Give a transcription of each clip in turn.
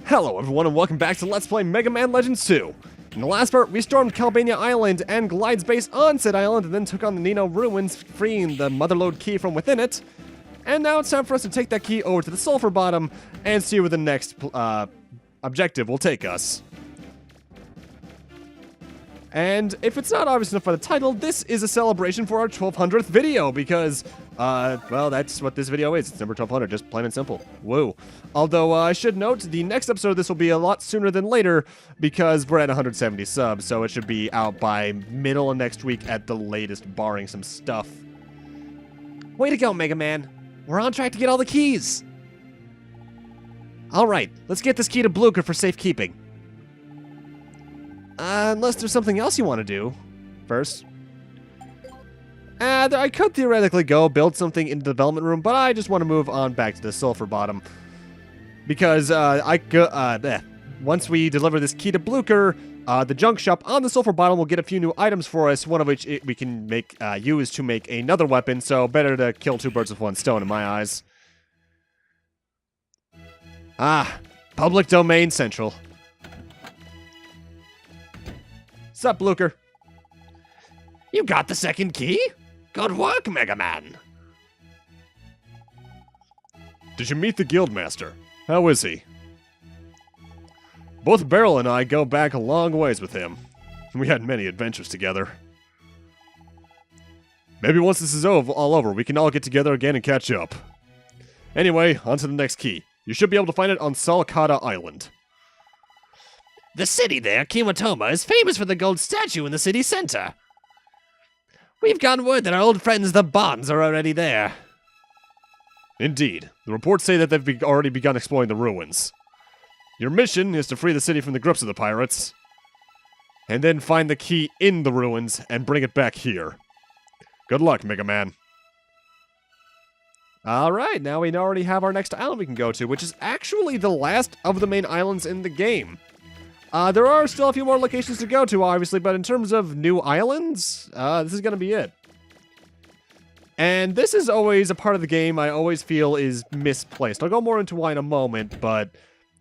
Hello everyone and welcome back to Let's Play Mega Man Legends 2. In the last part, we stormed Calbania Island and Glide's base on said island and then took on the Nino ruins, freeing the Motherlode key from within it. And now it's time for us to take that key over to the Sulfer-Bottom and see where the next objective will take us. And if it's not obvious enough by the title, this is a celebration for our 1200th video because, well, that's what this video is. It's number 1200, just plain and simple. Woo. Although, I should note, the next episode of this will be a lot sooner than later because we're at 170 subs, so it should be out by middle of next week at the latest, barring some stuff. Way to go, Mega Man. We're on track to get all the keys. Alright, let's get this key to Blucher for safekeeping. Unless there's something else you want to do first. I could theoretically go build something in the development room, but I just want to move on back to the Sulfer-Bottom. Because, once we deliver this key to Blucher, the junk shop on the Sulfer-Bottom will get a few new items for us, one of which we can use to make another weapon, so better to kill two birds with one stone in my eyes. Public Domain Central. Sup, Blucher? You got the second key? Good work, Mega Man. Did you meet the Guildmaster? How is he? Both Beryl and I go back a long ways with him. We had many adventures together. Maybe once this is all over, we can all get together again and catch up. Anyway, on to the next key. You should be able to find it on Saul Kada Island. The city there, Kimatoma, is famous for the gold statue in the city center. We've gotten word that our old friends the Bonds are already there. Indeed. The reports say that they've already begun exploring the ruins. Your mission is to free the city from the grips of the pirates, and then find the key in the ruins and bring it back here. Good luck, Mega Man. Alright, now we already have our next island we can go to, which is actually the last of the main islands in the game. There are still a few more locations to go to, obviously, but in terms of new islands, this is going to be it. And this is always a part of the game I always feel is misplaced. I'll go more into why in a moment, but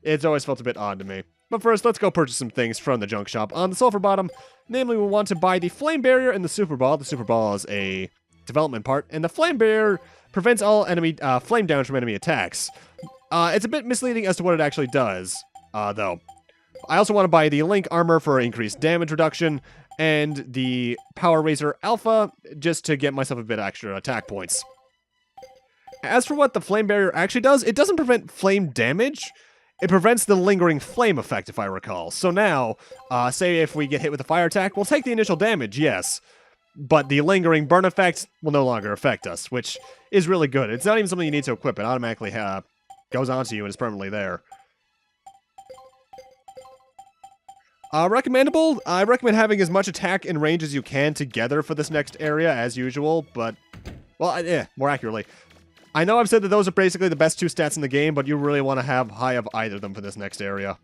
it's always felt a bit odd to me. But first, let's go purchase some things from the junk shop on the Sulfer-Bottom. Namely, we want to buy the Flame Barrier and the Super Ball. The Super Ball is a development part, and the Flame Barrier prevents all enemy flame damage from enemy attacks. It's a bit misleading as to what it actually does, though. I also want to buy the Link Armor for increased damage reduction, and the Power Razor Alpha, just to get myself a bit extra attack points. As for what the Flame Barrier actually does, it doesn't prevent flame damage, it prevents the lingering flame effect, if I recall. So now, say if we get hit with a fire attack, we'll take the initial damage, yes, but the lingering burn effect will no longer affect us, which is really good. It's not even something you need to equip, it automatically goes onto you and is permanently there. Recommendable? I recommend having as much attack and range as you can together for this next area, as usual, but, well, more accurately. I know I've said that those are basically the best two stats in the game, but you really want to have high of either of them for this next area.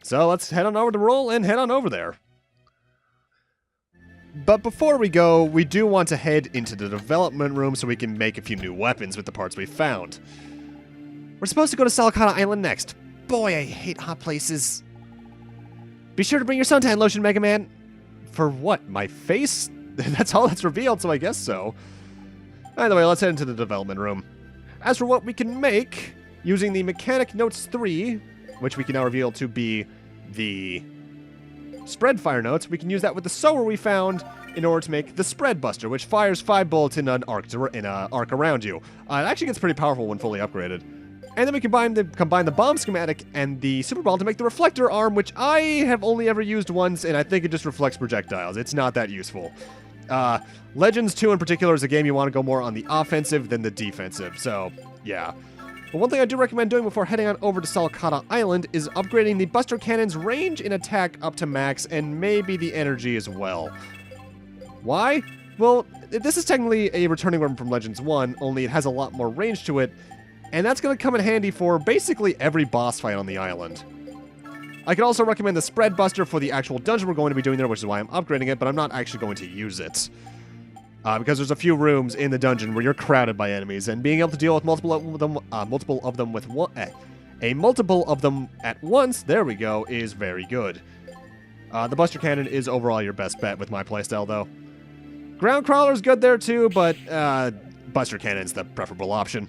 So let's head on over to roll and head on over there. But before we go, we do want to head into the development room so we can make a few new weapons with the parts we found. We're supposed to go to Saul Kada Island next. Boy, I hate hot places. Be sure to bring your suntan lotion, Mega Man. For what? My face? That's all that's revealed, so I guess so. Either way, let's head into the development room. As for what we can make, using the Mechanic Notes 3, which we can now reveal to be the Spread Fire Notes, we can use that with the sower we found in order to make the Spread Buster, which fires 5 bullets in an arc around you. It actually gets pretty powerful when fully upgraded. And then we combine the bomb schematic and the super ball to make the reflector arm, which I have only ever used once, and I think it just reflects projectiles. It's not that useful. Legends 2 in particular is a game you want to go more on the offensive than the defensive, so yeah. But one thing I do recommend doing before heading on over to Saul Kada Island is upgrading the Buster Cannon's range and attack up to max, and maybe the energy as well. Why? Well, this is technically a returning weapon from Legends 1, only it has a lot more range to it, and that's going to come in handy for basically every boss fight on the island. I could also recommend the Spread Buster for the actual dungeon we're going to be doing there, which is why I'm upgrading it, but I'm not actually going to use it. Because there's a few rooms in the dungeon where you're crowded by enemies, and being able to deal with multiple of them with one, A multiple of them at once, there we go, is very good. The Buster Cannon is overall your best bet with my playstyle, though. Ground Crawler's good there too, but Buster Cannon's the preferable option.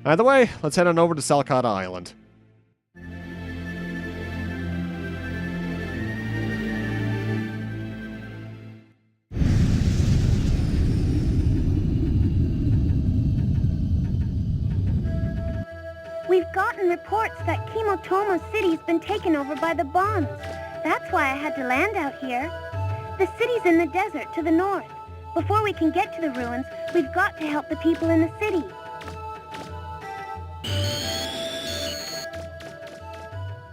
Either way, let's head on over to Saul Kada Island. We've gotten reports that Kimotomo City's been taken over by the Bons. That's why I had to land out here. The city's in the desert to the north. Before we can get to the ruins, we've got to help the people in the city.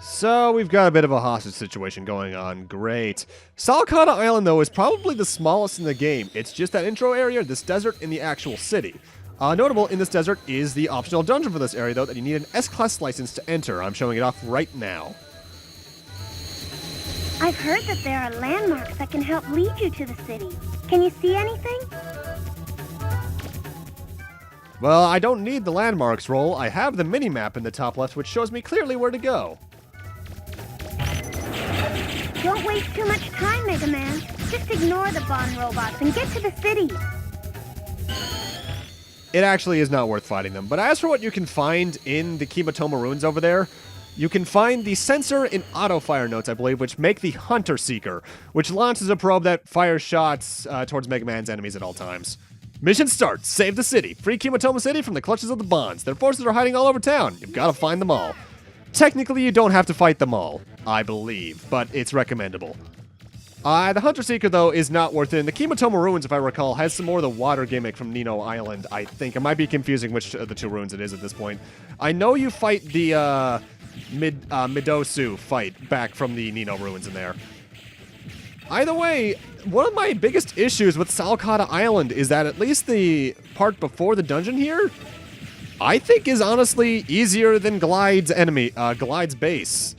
So we've got a bit of a hostage situation going on. Great. Saul Kada Island, though, is probably the smallest in the game. It's just that intro area, this desert, and the actual city. Notable in this desert is the optional dungeon for this area, though, that you need an S-Class license to enter. I'm showing it off right now. I've heard that there are landmarks that can help lead you to the city. Can you see anything? Well, I don't need the landmarks roll. I have the mini-map in the top left, which shows me clearly where to go. Don't waste too much time, Megaman. Just ignore the Bon robots and get to the city. It actually is not worth fighting them. But as for what you can find in the Kimotomo ruins over there, you can find the sensor and auto-fire notes, I believe, which make the Hunter Seeker, which launches a probe that fires shots towards Megaman's enemies at all times. Mission starts. Save the city. Free Kimotomo City from the clutches of the Bons. Their forces are hiding all over town. You've got to find them all. Technically, you don't have to fight them all, I believe, but it's recommendable. The Hunter Seeker, though, is not worth it. And the Kimotomo ruins, if I recall, has some more of the water gimmick from Nino Island, I think. I might be confusing which of the two ruins it is at this point. I know you fight the Midosu fight back from the Nino ruins in there. Either way, one of my biggest issues with Saul Kada Island is that at least the part before the dungeon here, I think is honestly easier than Glide's base.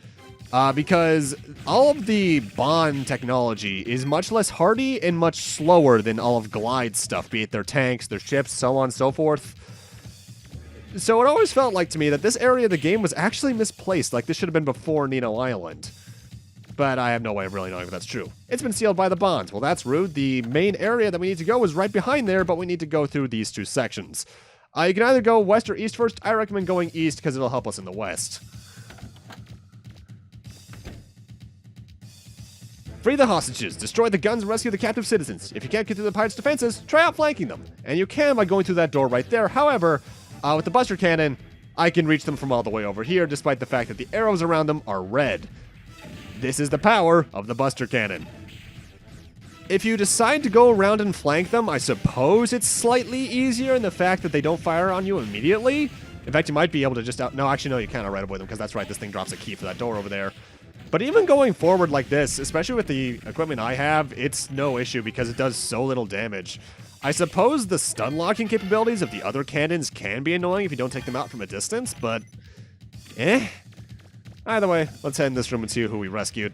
Because all of the Bon technology is much less hardy and much slower than all of Glide's stuff, be it their tanks, their ships, so on and so forth. So it always felt like to me that this area of the game was actually misplaced, like this should have been before Nino Island. But I have no way of really knowing if that's true. It's been sealed by the Bons. Well, that's rude. The main area that we need to go is right behind there, but we need to go through these two sections. You can either go west or east first. I recommend going east because it'll help us in the west. Free the hostages, destroy the guns, and rescue the captive citizens. If you can't get through the pirates' defenses, try outflanking them. And you can by going through that door right there. However, with the Buster Cannon, I can reach them from all the way over here, despite the fact that the arrows around them are red. This is the power of the Buster Cannon. If you decide to go around and flank them, I suppose it's slightly easier in the fact that they don't fire on you immediately. In fact, you might be able to just No, actually, no, you can't right avoid them, because that's right, this thing drops a key for that door over there. But even going forward like this, especially with the equipment I have, it's no issue because it does so little damage. I suppose the stun locking capabilities of the other cannons can be annoying if you don't take them out from a distance, but Either way, let's head in this room and see who we rescued.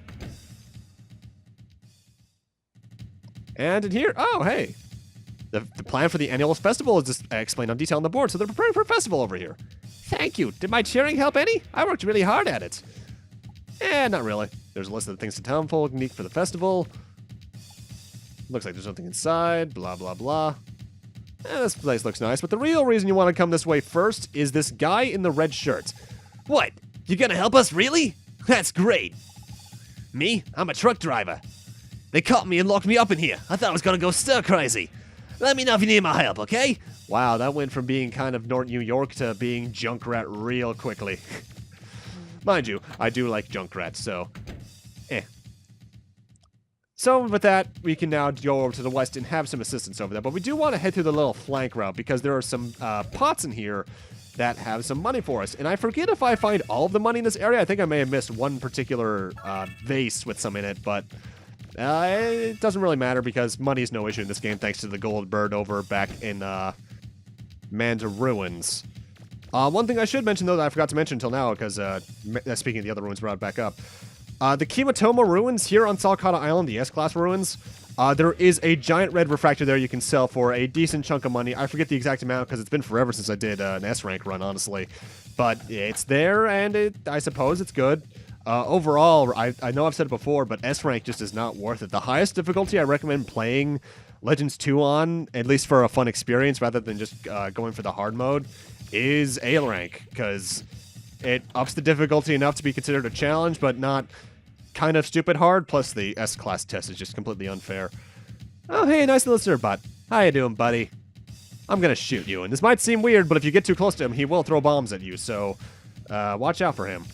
And in here, oh, hey. The plan for the annual festival is just explained on detail on the board, so they're preparing for a festival over here. Thank you. Did my cheering help any? I worked really hard at it. Not really. There's a list of the things to townfolk need for the festival. Looks like there's nothing inside, blah, blah, blah. This place looks nice, but the real reason you want to come this way first is this guy in the red shirt. What? You gonna help us, really? That's great. Me? I'm a truck driver. They caught me and locked me up in here. I thought I was gonna go stir crazy. Let me know if you need my help, okay? Wow, that went from being kind of North New York to being Junkrat real quickly. Mind you, I do like Junkrat, so So with that, we can now go over to the west and have some assistance over there. But we do want to head through the little flank route because there are some pots in here that have some money for us. And I forget if I find all of the money in this area. I think I may have missed one particular vase with some in it, but it doesn't really matter because money is no issue in this game thanks to the gold bird over back in Manda Ruins. One thing I should mention, though, that I forgot to mention until now, because speaking of the other ruins brought back up, the Kimotomo ruins here on Saul Kada Island, the S-Class ruins, there is a giant red refractor there you can sell for a decent chunk of money. I forget the exact amount because it's been forever since I did an S-rank run, honestly. But it's there, and I suppose it's good. Overall, I know I've said it before, but S rank just is not worth it. The highest difficulty I recommend playing Legends 2 on, at least for a fun experience rather than just going for the hard mode, is A rank, because it ups the difficulty enough to be considered a challenge, but not kind of stupid hard, plus the S-class test is just completely unfair. Oh, hey, nice little Sulfer-Bot. How you doing, buddy? I'm gonna shoot you, and this might seem weird, but if you get too close to him, he will throw bombs at you, so watch out for him.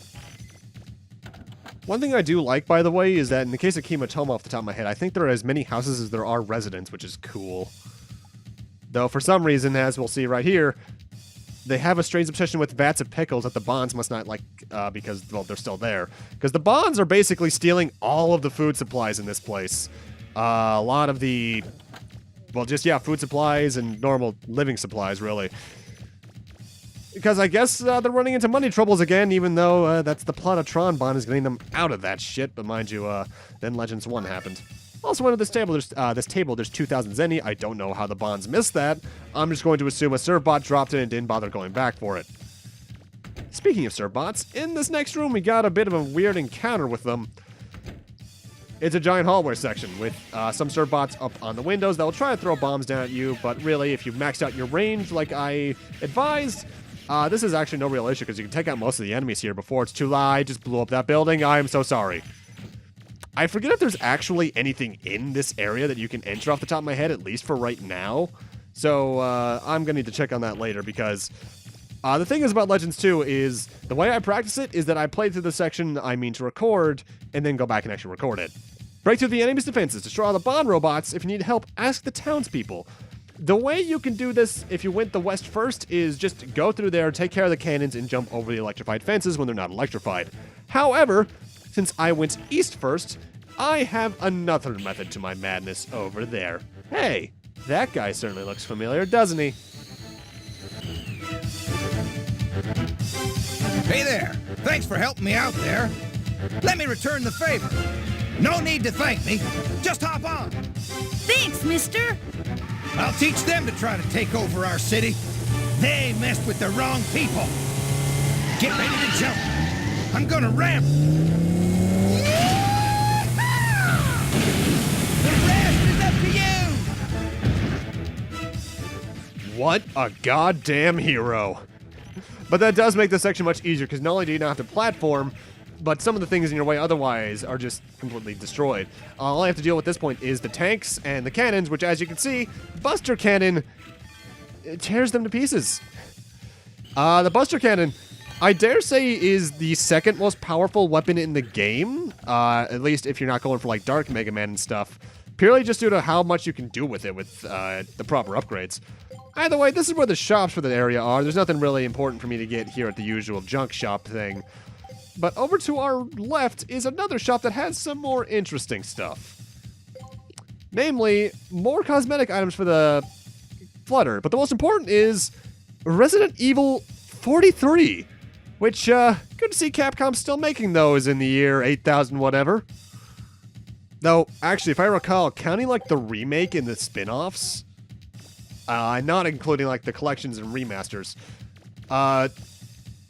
One thing I do like, by the way, is that in the case of Kimotoma off the top of my head, I think there are as many houses as there are residents, which is cool. Though, for some reason, as we'll see right here, they have a strange obsession with vats of pickles that the Bonds must not like, because, well, they're still there. Because the Bonds are basically stealing all of the food supplies in this place. A lot of the, well, just, yeah, food supplies and normal living supplies, really. Because I guess they're running into money troubles again, even though that's the plot of Tron Bond is getting them out of that shit. But mind you, then Legends 1 happened. Also, under this table, there's 2,000 Zenny. I don't know how the Bonds missed that. I'm just going to assume a Sulfer-Bot dropped it and didn't bother going back for it. Speaking of Sulfer-Bots, in this next room, we got a bit of a weird encounter with them. It's a giant hallway section with some Sulfer-Bots up on the windows that will try to throw bombs down at you, but really, if you've maxed out your range like I advised, this is actually no real issue because you can take out most of the enemies here before it's too late. I just blew up that building. I am so sorry. I forget if there's actually anything in this area that you can enter off the top of my head, at least for right now. So I'm going to need to check on that later because the thing is about Legends 2 is the way I practice it is that I play through the section I mean to record and then go back and actually record it. Break through the enemy's defenses, destroy all the Bond robots. If you need help, ask the townspeople. The way you can do this if you went the west first is just go through there, take care of the cannons, and jump over the electrified fences when they're not electrified. However, since I went east first, I have another method to my madness over there. Hey, that guy certainly looks familiar, doesn't he? Hey there! Thanks for helping me out there. Let me return the favor. No need to thank me. Just hop on. Thanks, mister. I'll teach them to try to take over our city. They messed with the wrong people. Get ready to jump. I'm gonna ramp. The rest is up to you. What a goddamn hero. But that does make this section much easier because not only do you not have to platform, but some of the things in your way otherwise are just completely destroyed. All I have to deal with at this point is the tanks and the cannons, which, as you can see, Buster Cannon tears them to pieces. The Buster Cannon, I dare say, is the second most powerful weapon in the game, at least if you're not going for, like, Dark Megaman and stuff, purely just due to how much you can do with it with the proper upgrades. Either way, this is where the shops for the area are. There's nothing really important for me to get here at the usual junk shop thing. But over to our left is another shop that has some more interesting stuff. Namely, more cosmetic items for the Flutter. But the most important is Resident Evil 43. Which, good to see Capcom still making those in the year 8000 whatever. Though, actually, if I recall, counting like the remake and the spin-offs, not including like the collections and remasters,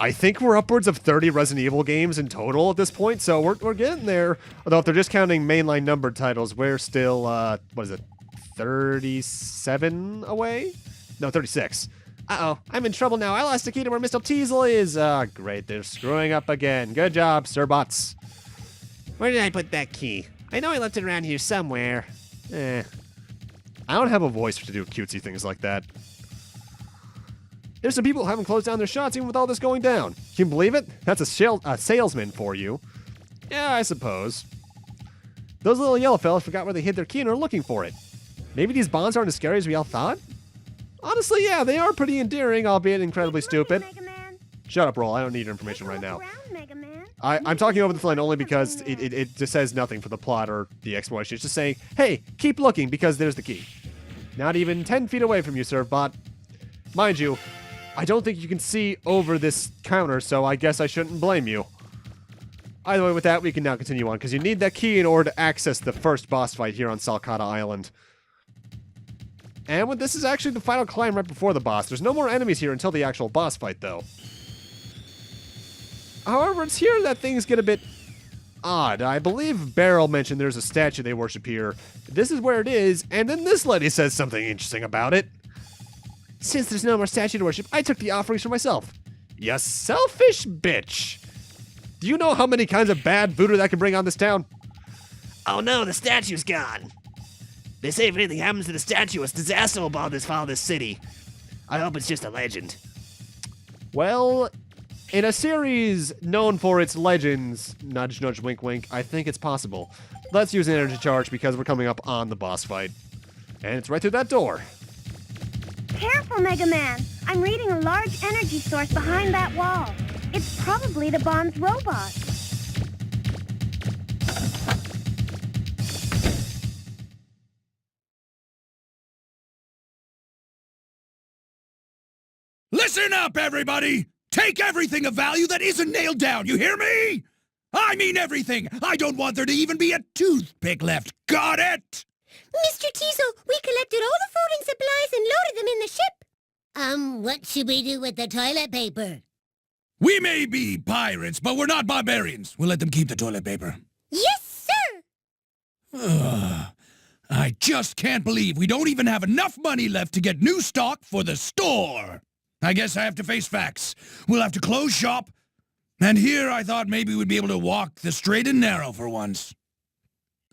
I think we're upwards of 30 Resident Evil games in total at this point, so we're getting there. Although if they're just counting mainline numbered titles, we're still, what is it, 37 away? No, 36. Uh-oh, I'm in trouble now. I lost the key to where Mr. Teasel is. Great, they're screwing up again. Good job, Sulfer-Bots. Where did I put that key? I know I left it around here somewhere. I don't have a voice to do cutesy things like that. There's some people who haven't closed down their shops even with all this going down. Can you believe it? That's a salesman for you. Yeah, I suppose. Those little yellow fellas forgot where they hid their key and are looking for it. Maybe these bonds aren't as scary as we all thought? Honestly, yeah, they are pretty endearing, albeit incredibly stupid. Shut up, Roll. I don't need your information right now. I'm talking over the phone only because it just says nothing for the plot or the exploration. It's just saying, hey, keep looking because there's the key. Not even 10 feet away from you, Sulfer-Bot. Mind you, I don't think you can see over this counter, so I guess I shouldn't blame you. Either way, with that, we can now continue on, because you need that key in order to access the first boss fight here on Saul Kada Island. And this is actually the final climb right before the boss. There's no more enemies here until the actual boss fight, though. However, it's here that things get a bit odd. I believe Beryl mentioned there's a statue they worship here. This is where it is, and then this lady says something interesting about it. Since there's no more statue to worship, I took the offerings for myself. You selfish bitch. Do you know how many kinds of bad voodoo that can bring on this town? Oh no, the statue's gone. They say if anything happens to the statue, a disaster will follow this city. I hope it's just a legend. Well, in a series known for its legends, nudge, nudge, wink, wink, I think it's possible. Let's use an energy charge because we're coming up on the boss fight. And it's right through that door. Careful, Megaman. I'm reading a large energy source behind that wall. It's probably the Bon's robot. Listen up, everybody! Take everything of value that isn't nailed down, you hear me? I mean everything! I don't want there to even be a toothpick left, got it? Mr. Teasel, we collected all the food and supplies and loaded them in the ship. What should we do with the toilet paper? We may be pirates, but we're not barbarians. We'll let them keep the toilet paper. Yes, sir! I just can't believe we don't even have enough money left to get new stock for the store. I guess I have to face facts. We'll have to close shop. And here I thought maybe we'd be able to walk the straight and narrow for once.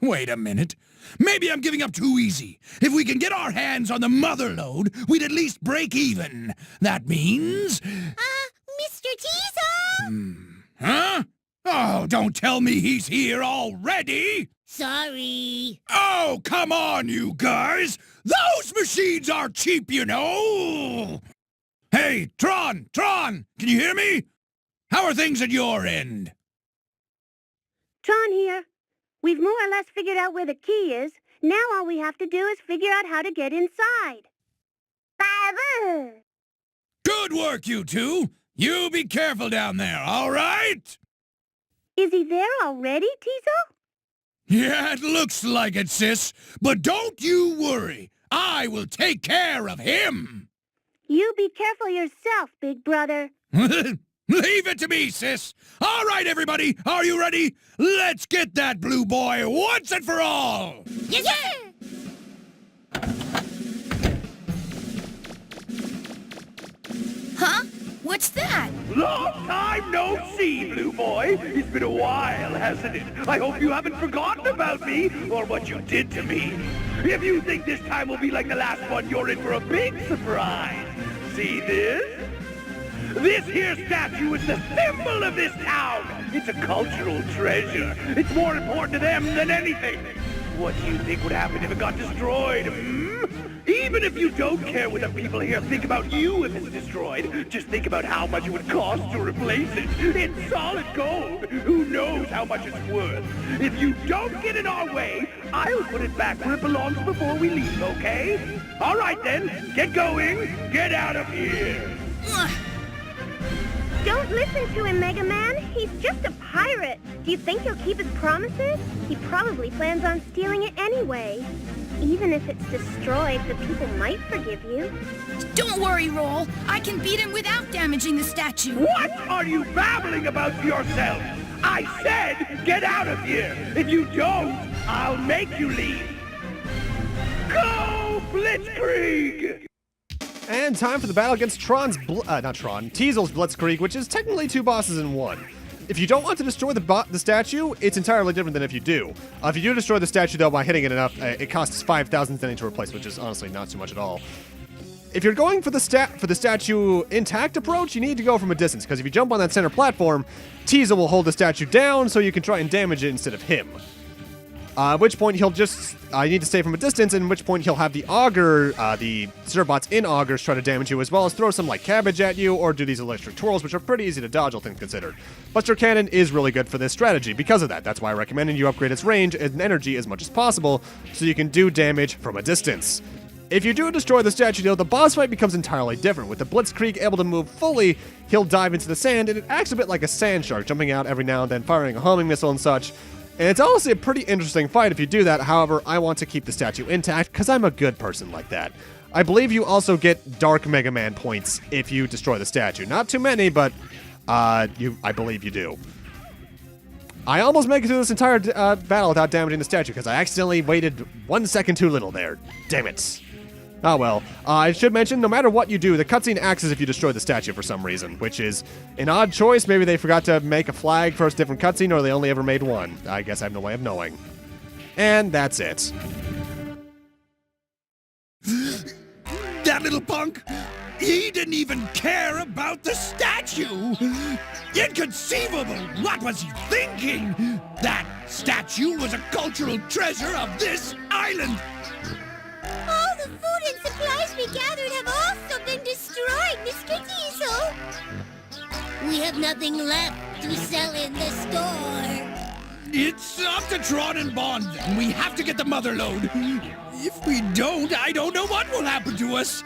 Wait a minute. Maybe I'm giving up too easy. If we can get our hands on the mother lode, we'd at least break even. That means... Mr. Teasel! Huh? Oh, don't tell me he's here already! Sorry. Oh, come on, you guys! Those machines are cheap, you know! Hey, Tron! Can you hear me? How are things at your end? Tron here. We've more or less figured out where the key is. Now all we have to do is figure out how to get inside. Baba! Good work, you two! You be careful down there, all right? Is he there already, Teasel? Yeah, it looks like it, sis. But don't you worry. I will take care of him. You be careful yourself, big brother. Leave it to me, sis. All right, everybody. Are you ready? Let's get that blue boy once and for all. Yes, sir! Huh? What's that? Long time no see, Blue Boy. It's been a while, hasn't it? I hope you haven't forgotten about me or what you did to me. If you think this time will be like the last one, you're in for a big surprise. See this? This here statue is the symbol of this town. It's a cultural treasure. It's more important to them than anything. What do you think would happen if it got destroyed, Even if you don't care what the people here think about you if it's destroyed, just think about how much it would cost to replace it. It's solid gold. Who knows how much it's worth? If you don't get in our way, I'll put it back where it belongs before we leave, okay? All right then, get going. Get out of here. Don't listen to him, Megaman. He's just a pirate. Do you think he'll keep his promises? He probably plans on stealing it anyway. Even if it's destroyed, the people might forgive you. Don't worry, Roll. I can beat him without damaging the statue. What are you babbling about to yourself? I said get out of here. If you don't, I'll make you leave. Go, Blitzkrieg! And time for the battle against Teasel's Blitzkrieg, which is technically two bosses in one. If you don't want to destroy the statue, it's entirely different than if you do. If you do destroy the statue, though, by hitting it enough, it costs 5,000 zenny to replace, which is honestly not too much at all. If you're going for the statue intact approach, you need to go from a distance, because if you jump on that center platform, Teasel will hold the statue down so you can try and damage it instead of him. At which point he'll just, you need to stay from a distance, in which point he'll have the auger, the Zerbots in augers try to damage you, as well as throw some like cabbage at you, or do these electric twirls, which are pretty easy to dodge, all things considered. Buster Cannon is really good for this strategy because of that. That's why I recommend you upgrade its range and energy as much as possible, so you can do damage from a distance. If you do destroy the statue, though, the boss fight becomes entirely different. With the Blitzkrieg able to move fully, he'll dive into the sand, and it acts a bit like a sand shark, jumping out every now and then, firing a homing missile and such. And it's honestly a pretty interesting fight if you do that. However, I want to keep the statue intact because I'm a good person like that. I believe you also get Dark Mega Man points if you destroy the statue. Not too many, but I believe you do. I almost make it through this entire battle without damaging the statue because I accidentally waited 1 second too little there. Damn it. Oh well. I should mention, no matter what you do, the cutscene acts as if you destroy the statue for some reason, which is an odd choice. Maybe they forgot to make a flag for a different cutscene, or they only ever made one. I guess I have no way of knowing. And that's it. That little punk! He didn't even care about the statue! Inconceivable! What was he thinking? That statue was a cultural treasure of this island! All the food and supplies we gathered have also been destroyed, Mr. Diesel. We have nothing left to sell in the store. It's up to Tron and Bond, and we have to get the mother load. If we don't, I don't know what will happen to us.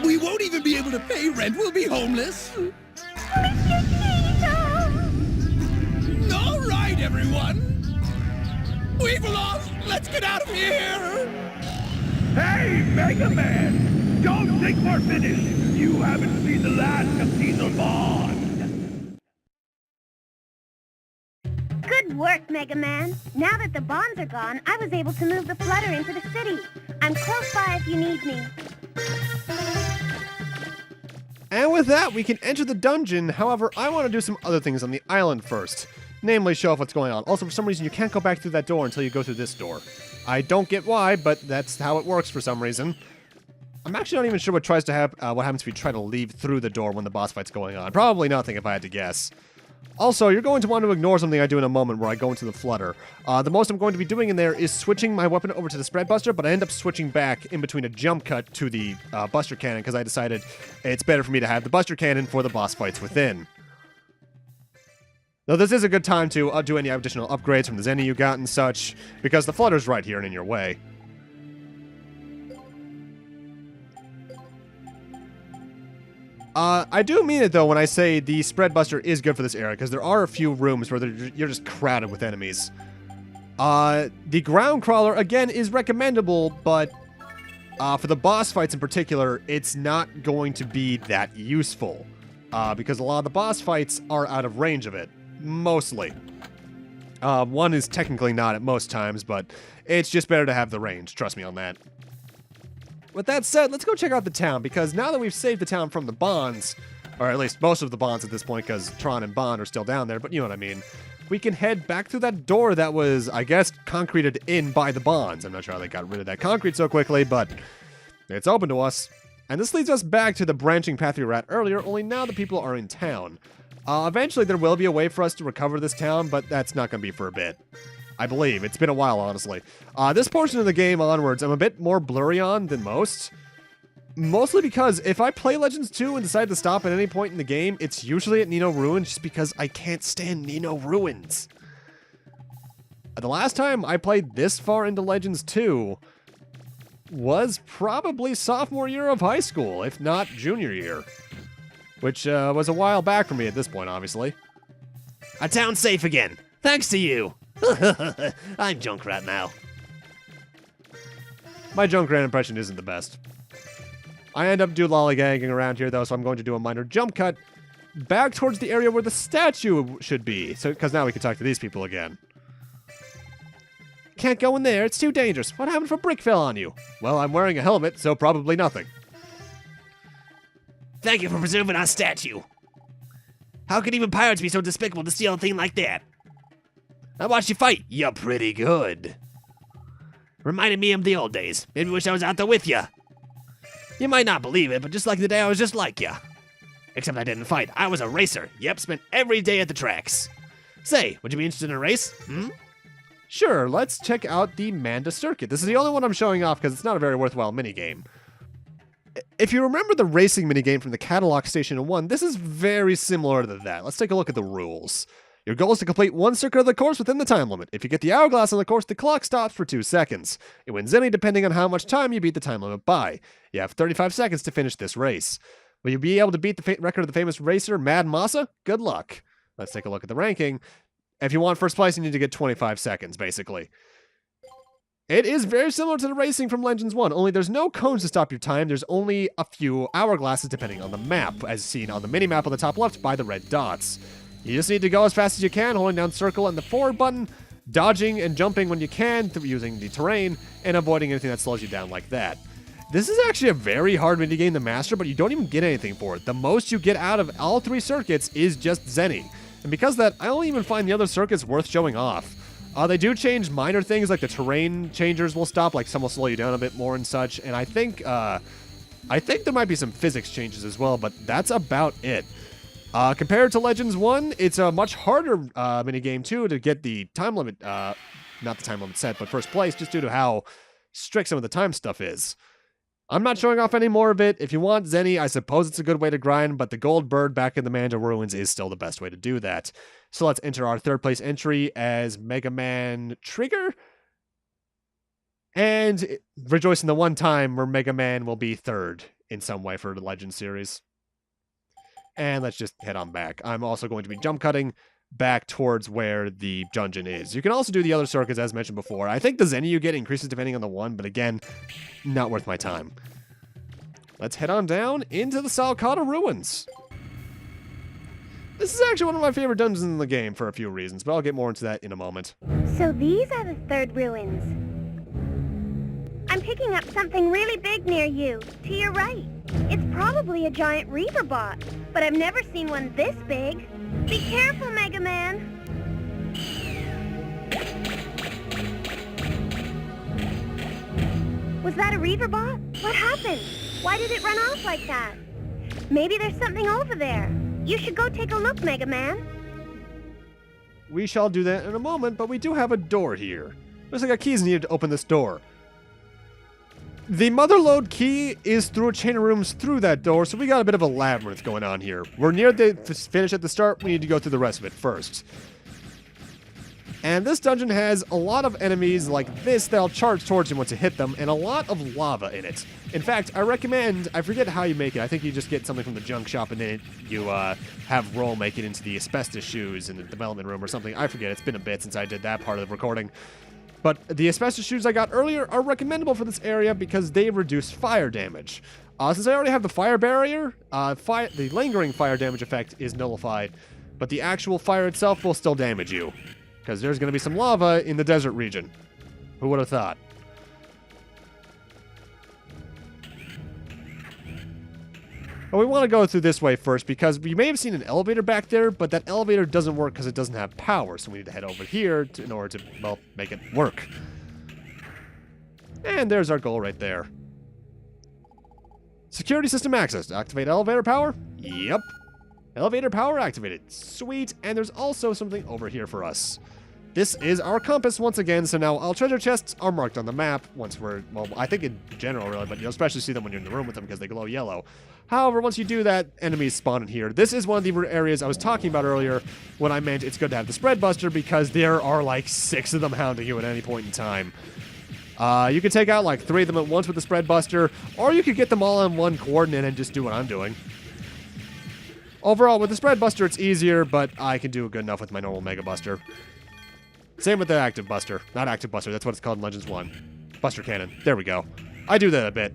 We won't even be able to pay rent. We'll be homeless. All right, everyone. We've lost. Let's get out of here. Hey, Megaman! Don't think we're finished! You haven't seen the last of Diesel Bond! Good work, Megaman. Now that the bonds are gone, I was able to move the flutter into the city. I'm close by if you need me. And with that, we can enter the dungeon. However, I want to do some other things on the island first. Namely, show off what's going on. Also, for some reason, you can't go back through that door until you go through this door. I don't get why, but that's how it works for some reason. I'm actually not even sure what happens if you try to leave through the door when the boss fight's going on. Probably nothing if I had to guess. Also, you're going to want to ignore something I do in a moment where I go into the flutter. The most I'm going to be doing in there is switching my weapon over to the spread buster, but I end up switching back in between a jump cut to the buster cannon because I decided it's better for me to have the buster cannon for the boss fights within. Though this is a good time to do any additional upgrades from the Zenny you got and such, because the flutter's right here and in your way. I do mean it, though, when I say the spread buster is good for this area, because there are a few rooms where you're just crowded with enemies. The ground crawler, again, is recommendable, but for the boss fights in particular, it's not going to be that useful, because a lot of the boss fights are out of range of it. Mostly. One is technically not at most times, but it's just better to have the range. Trust me on that. With that said, let's go check out the town, because now that we've saved the town from the bonds, or at least most of the bonds at this point, because Tron and Bond are still down there, but you know what I mean, we can head back through that door that was, I guess, concreted in by the bonds. I'm not sure how they got rid of that concrete so quickly, but it's open to us. And this leads us back to the branching path we were at earlier, only now the people are in town. Eventually, there will be a way for us to recover this town, but that's not going to be for a bit. I believe. It's been a while, honestly. This portion of the game onwards, I'm a bit more blurry on than most. Mostly because if I play Legends 2 and decide to stop at any point in the game, it's usually at Nino Ruins just because I can't stand Nino Ruins. The last time I played this far into Legends 2 was probably sophomore year of high school, if not junior year. Which was a while back for me at this point, obviously. Our town's safe again. Thanks to you. I'm Junkrat now. My Junkrat impression isn't the best. I end up lollygagging around here, though, so I'm going to do a minor jump cut back towards the area where the statue should be, because now we can talk to these people again. Can't go in there, it's too dangerous. What happened if a brick fell on you? Well, I'm wearing a helmet, so probably nothing. Thank you for preserving our statue. How could even pirates be so despicable to steal a thing like that? I watched you fight. You're pretty good. Reminded me of the old days. Maybe wish I was out there with you. You might not believe it, but just like the day I was just like you. Except I didn't fight. I was a racer. Yep, spent every day at the tracks. Say, would you be interested in a race? Sure, let's check out the Manda Circuit. This is the only one I'm showing off because it's not a very worthwhile minigame. If you remember the racing minigame from the Catalog Station 1, this is very similar to that. Let's take a look at the rules. Your goal is to complete one circuit of the course within the time limit. If you get the hourglass on the course, the clock stops for 2 seconds. It wins any depending on how much time you beat the time limit by. You have 35 seconds to finish this race. Will you be able to beat the record of the famous racer, Mad Massa? Good luck. Let's take a look at the ranking. If you want first place, you need to get 25 seconds, basically. It is very similar to the racing from Legends 1, only there's no cones to stop your time. There's only a few hourglasses depending on the map, as seen on the mini-map on the top left by the red dots. You just need to go as fast as you can, holding down circle and the forward button, dodging and jumping when you can through using the terrain, and avoiding anything that slows you down like that. This is actually a very hard minigame to master, but you don't even get anything for it. The most you get out of all 3 circuits is just Zenny. And because of that, I don't even find the other circuits worth showing off. They do change minor things, like the terrain changers will stop, like some will slow you down a bit more and such. And I think there might be some physics changes as well, but that's about it. Compared to Legends 1, it's a much harder minigame too to get the time limit, not the time limit set, but first place, just due to how strict some of the time stuff is. I'm not showing off any more of it. If you want Zenny, I suppose it's a good way to grind, but the gold bird back in the Manda Ruins is still the best way to do that. So let's enter our 3rd place entry as Megaman Trigger. And rejoice in the one time where Mega Man will be 3rd in some way for the Legend series. And let's just head on back. I'm also going to be jump cutting back towards where the dungeon is. You can also do the other circuits as mentioned before. I think the Zenny you get increases depending on the one, but again, not worth my time. Let's head on down into the Saul Kada ruins. This is actually one of my favorite dungeons in the game for a few reasons, but I'll get more into that in a moment. So these are the 3rd ruins. I'm picking up something really big near you, to your right. It's probably a giant reaver bot, but I've never seen one this big. Be careful, Mega Man. Was that a reaver bot? What happened? Why did it run off like that? Maybe there's something over there. You should go take a look, Mega Man. We shall do that in a moment, but we do have a door here. Looks like a key is needed to open this door. The motherlode key is through a chain of rooms through that door, so we got a bit of a labyrinth going on here. We're near the finish at the start, we need to go through the rest of it first. And this dungeon has a lot of enemies like this that'll charge towards you once you hit them, and a lot of lava in it. In fact, I recommend, I forget how you make it, I think you just get something from the junk shop and then you have Roll make it into the asbestos shoes in the development room or something. I forget, it's been a bit since I did that part of the recording. But the asbestos shoes I got earlier are recommendable for this area because they reduce fire damage. Since I already have the fire barrier, the lingering fire damage effect is nullified, but the actual fire itself will still damage you. Because there's going to be some lava in the desert region. Who would have thought? But we want to go through this way first because you may have seen an elevator back there, but that elevator doesn't work because it doesn't have power. So we need to head over here in order to, well, make it work. And there's our goal right there. Security system access. Activate elevator power? Yep. Elevator power activated. Sweet. And there's also something over here for us. This is our compass once again, so now all treasure chests are marked on the map once we're, well, I think in general really, but you'll especially see them when you're in the room with them because they glow yellow. However, once you do that, enemies spawn in here. This is one of the areas I was talking about earlier when I meant it's good to have the spread buster because there are like 6 of them hounding you at any point in time. You can take out like 3 of them at once with the spread buster, or you could get them all on one coordinate and just do what I'm doing. Overall, with the spread buster, it's easier, but I can do good enough with my normal Mega Buster. Same with the active buster. Not active buster, that's what it's called in Legends 1. Buster cannon. There we go. I do that a bit.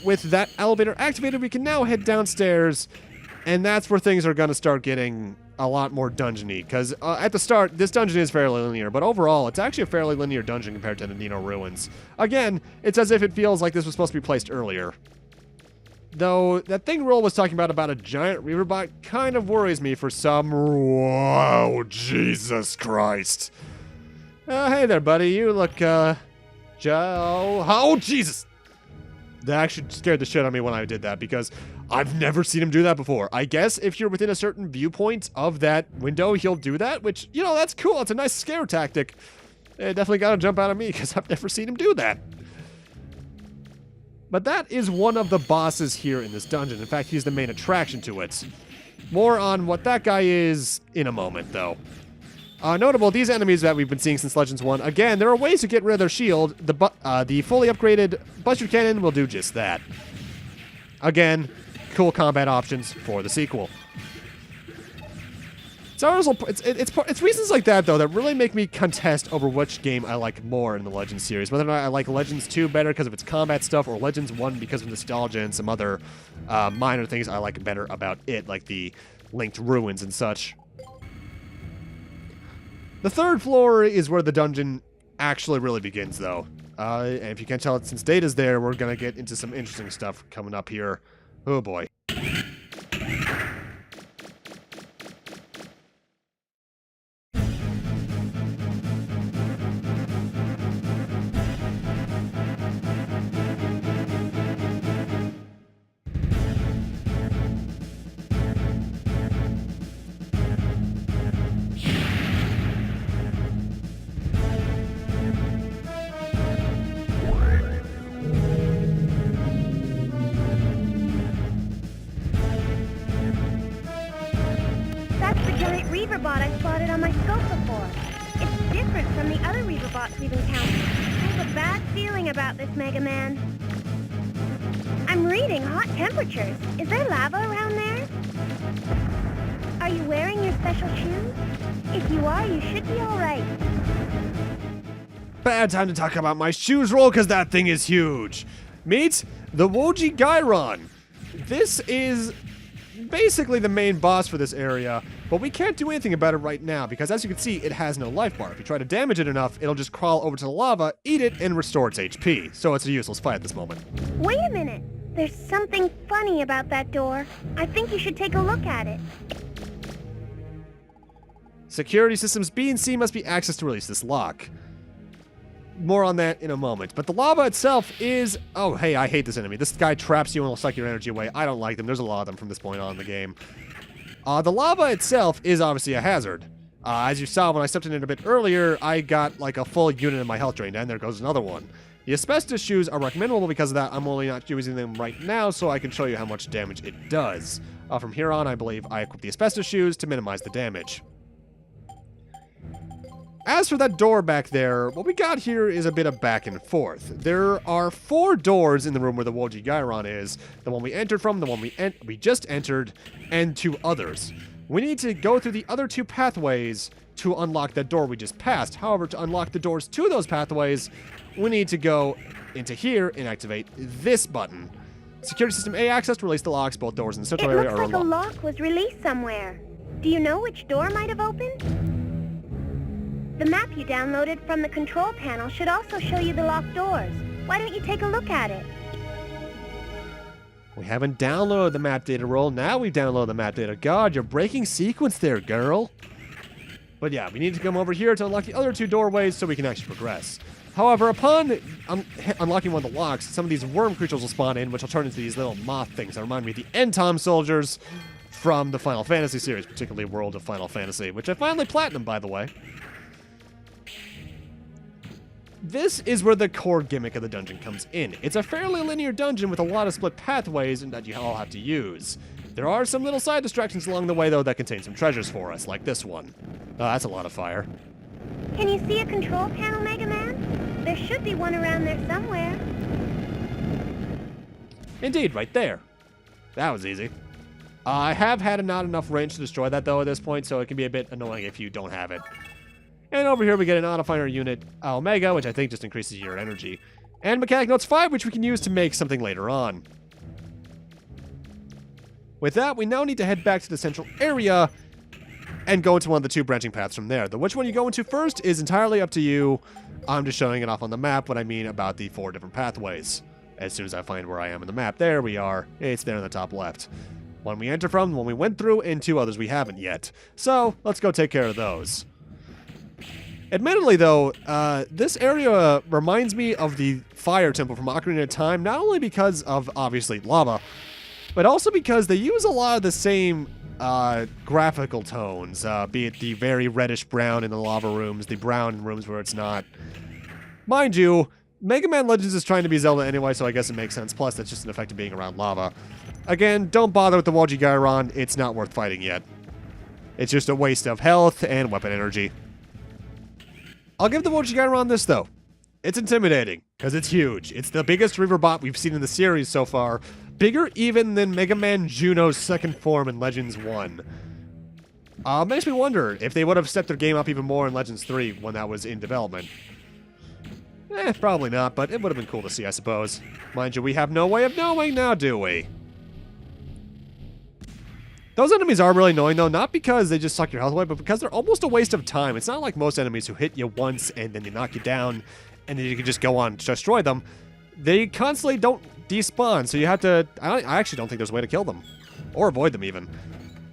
With that elevator activated, we can now head downstairs, and that's where things are going to start getting a lot more dungeony, because at the start, this dungeon is fairly linear, but overall, it's actually a fairly linear dungeon compared to the Nino Ruins. Again, it's as if it feels like this was supposed to be placed earlier. Though, that thing Roll was talking about a giant Reaverbot kind of worries me for some... Whoa, Jesus Christ. Hey there, buddy. You look, Oh, Jesus! That actually scared the shit out of me when I did that, because I've never seen him do that before. I guess if you're within a certain viewpoint of that window, he'll do that, which, you know, that's cool. It's a nice scare tactic. It definitely got a jump out of me, because I've never seen him do that. But that is one of the bosses here in this dungeon. In fact, he's the main attraction to it. More on what that guy is in a moment, though. Notable, these enemies that we've been seeing since Legends 1, again, there are ways to get rid of their shield. The fully upgraded Buster Cannon will do just that. Again, cool combat options for the sequel. It's reasons like that, though, that really make me contest over which game I like more in the Legends series. Whether or not I like Legends 2 better because of its combat stuff, or Legends 1 because of nostalgia and some other minor things I like better about it, like the linked ruins and such. The third floor is where the dungeon actually really begins, though. And if you can't tell it, since Data's there, we're going to get into some interesting stuff coming up here. Oh, boy. I spotted on my scope before. It's different from the other Reaverbots we've encountered. I have a bad feeling about this, Megaman. I'm reading hot temperatures. Is there lava around there? Are you wearing your special shoes? If you are, you should be all right. Bad time to talk about my shoes roll, because that thing is huge. Meet the Woji Gyron. This is basically the main boss for this area, but we can't do anything about it right now because, as you can see, it has no life bar. If you try to damage it enough, it'll just crawl over to the lava, eat it, and restore its HP. So it's a useless fight at this moment. Wait a minute. There's something funny about that door. I think you should take a look at it. Security systems B and C must be accessed to release this lock. More on that in a moment. But the lava itself is... Oh, hey, I hate this enemy. This guy traps you and will suck your energy away. I don't like them. There's a lot of them from this point on in the game. The lava itself is obviously a hazard. As you saw when I stepped in it a bit earlier, I got like a full unit of my health drained, and there goes another one. The asbestos shoes are recommendable because of that. I'm only not using them right now, so I can show you how much damage it does. From here on, I believe I equip the asbestos shoes to minimize the damage. As for that door back there, what we got here is a bit of back and forth. There are 4 doors in the room where the Woji Gyron is. The one we entered from, the one we just entered, and 2 others. We need to go through the other 2 pathways to unlock that door we just passed. However, to unlock the doors to those pathways, we need to go into here and activate this button. Security System A access to release the locks. Both doors in the central area are unlocked. It looks like unlocked. a lock was released somewhere. Do you know which door might have opened? The map you downloaded from the control panel should also show you the locked doors. Why don't you take a look at it? We haven't downloaded the map data roll. Now we've downloaded the map data. God, you're breaking sequence there, girl. But yeah, we need to come over here to unlock the other 2 doorways so we can actually progress. However, upon unlocking one of the locks, some of these worm creatures will spawn in, which will turn into these little moth things that remind me of the Entom soldiers from the Final Fantasy series, particularly World of Final Fantasy, which I finally platinumed, by the way. This is where the core gimmick of the dungeon comes in. It's a fairly linear dungeon with a lot of split pathways that you all have to use. There are some little side distractions along the way, though, that contain some treasures for us, like this one. Oh, that's a lot of fire. Can you see a control panel, Megaman? There should be one around there somewhere. Indeed, right there. That was easy. I have had not enough range to destroy that, though, at this point, so it can be a bit annoying if you don't have it. And over here we get an Autofire unit, Omega, which I think just increases your energy. And Mechanic Notes 5, which we can use to make something later on. With that, we now need to head back to the central area and go into one of the 2 branching paths from there. Which one you go into first is entirely up to you. I'm just showing it off on the map what I mean about the 4 different pathways. As soon as I find where I am in the map, there we are. It's there in the top left. One we enter from, one we went through, and 2 others we haven't yet. So, let's go take care of those. Admittedly, though, this area reminds me of the Fire Temple from Ocarina of Time, not only because of, obviously, lava, but also because they use a lot of the same graphical tones, be it the very reddish-brown in the lava rooms, the brown rooms where it's not. Mind you, Mega Man Legends is trying to be Zelda anyway, so I guess it makes sense. Plus, that's just an effect of being around lava. Again, don't bother with the Woji Gyron. It's not worth fighting yet. It's just a waste of health and weapon energy. I'll give the Woji Gyron this, though. It's intimidating, because it's huge. It's the biggest Reaverbot we've seen in the series so far. Bigger even than Mega Man Juno's second form in Legends 1. Makes me wonder if they would have stepped their game up even more in Legends 3 when that was in development. Probably not, but it would have been cool to see, I suppose. Mind you, we have no way of knowing now, do we? Those enemies are really annoying, though, not because they just suck your health away, but because they're almost a waste of time. It's not like most enemies who hit you once and then they knock you down, and then you can just go on to destroy them. They constantly don't despawn, so you have to... I actually don't think there's a way to kill them. Or avoid them, even.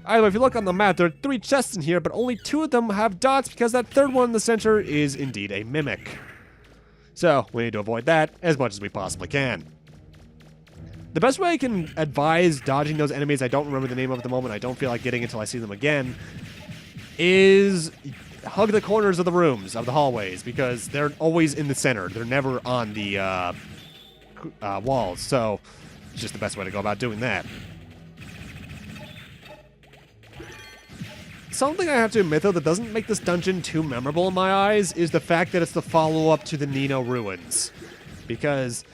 Either way, if you look on the map, there are 3 chests in here, but only 2 of them have dots because that third one in the center is indeed a mimic. So, we need to avoid that as much as we possibly can. The best way I can advise dodging those enemies, I don't remember the name of at the moment, I don't feel like getting until I see them again, is hug the corners of the rooms, of the hallways, because they're always in the center. They're never on the walls, so it's just the best way to go about doing that. Something I have to admit, though, that doesn't make this dungeon too memorable in my eyes is the fact that it's the follow-up to the Nino ruins. Because,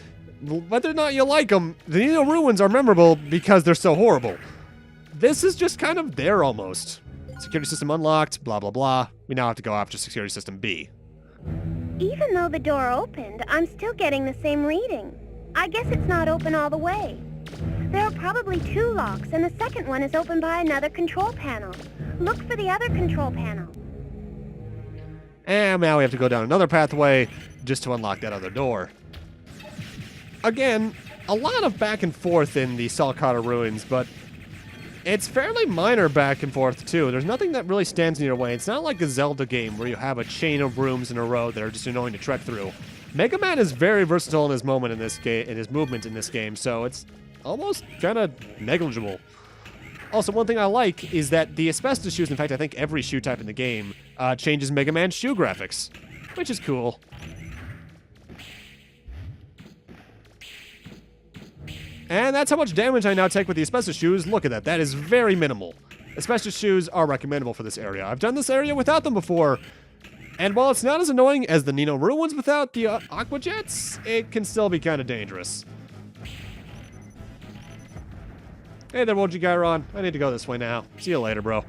whether or not you like them, the Nino ruins are memorable because they're so horrible. This is just kind of there, almost. Security system unlocked, blah, blah, blah. We now have to go after security system B. Even though the door opened, I'm still getting the same reading. I guess it's not open all the way. There are probably 2 locks, and the second one is open by another control panel. Look for the other control panel. And now we have to go down another pathway just to unlock that other door. Again, a lot of back and forth in the Saul Kada ruins, but it's fairly minor back and forth, too. There's nothing that really stands in your way. It's not like a Zelda game where you have a chain of rooms in a row that are just annoying to trek through. Megaman is very versatile in his movement in this game, so it's almost kind of negligible. Also, one thing I like is that the asbestos shoes, in fact, I think every shoe type in the game, changes Mega Man's shoe graphics, which is cool. And that's how much damage I now take with the asbestos shoes. Look at that. That is very minimal. Asbestos shoes are recommendable for this area. I've done this area without them before, and while it's not as annoying as the Nino ruins without the aqua jets, it can still be kind of dangerous. Hey there, Woji Gyron. I need to go this way now. See you later, bro.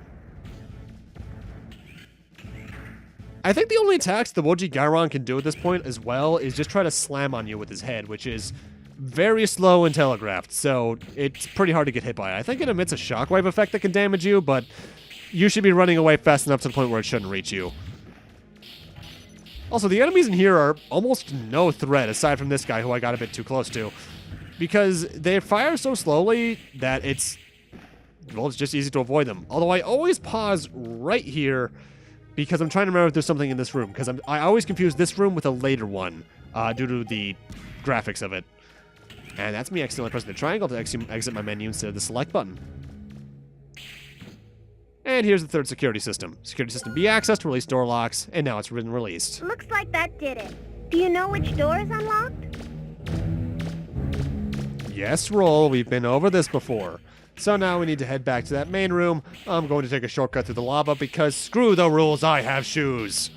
I think the only attacks the Woji Gyron can do at this point as well is just try to slam on you with his head, which is very slow and telegraphed, so it's pretty hard to get hit by. I think it emits a shockwave effect that can damage you, but you should be running away fast enough to the point where it shouldn't reach you. Also, the enemies in here are almost no threat, aside from this guy who I got a bit too close to. Because they fire so slowly that it's just easy to avoid them. Although I always pause right here because I'm trying to remember if there's something in this room. Because I always confuse this room with a later one due to the graphics of it. And that's me accidentally pressing the triangle to exit my menu instead of the select button. And here's the third security system. Security system B access to release door locks, and now it's been released. Looks like that did it. Do you know which door is unlocked? Yes, Roll, we've been over this before. So now we need to head back to that main room. I'm going to take a shortcut through the lava because screw the rules, I have shoes.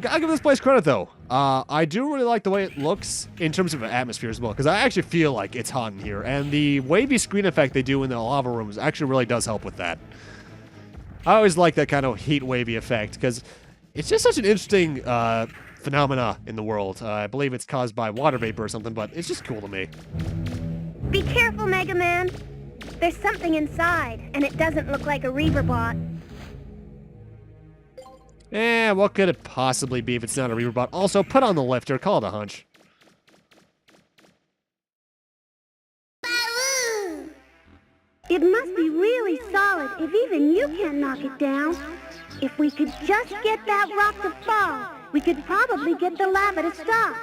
I'll give this place credit, though. I do really like the way it looks in terms of atmosphere as well, because I actually feel like it's hot in here, and the wavy screen effect they do in the lava rooms actually really does help with that. I always like that kind of heat wavy effect, because it's just such an interesting phenomena in the world. I believe it's caused by water vapor or something, but it's just cool to me. Be careful, Mega Man. There's something inside, and it doesn't look like a Reaver bot. What could it possibly be if it's not a Reaver bot? Also, put on the lifter. Call it a hunch. It must be really solid if even you can't knock it down. If we could just get that rock to fall, we could probably get the lava to stop.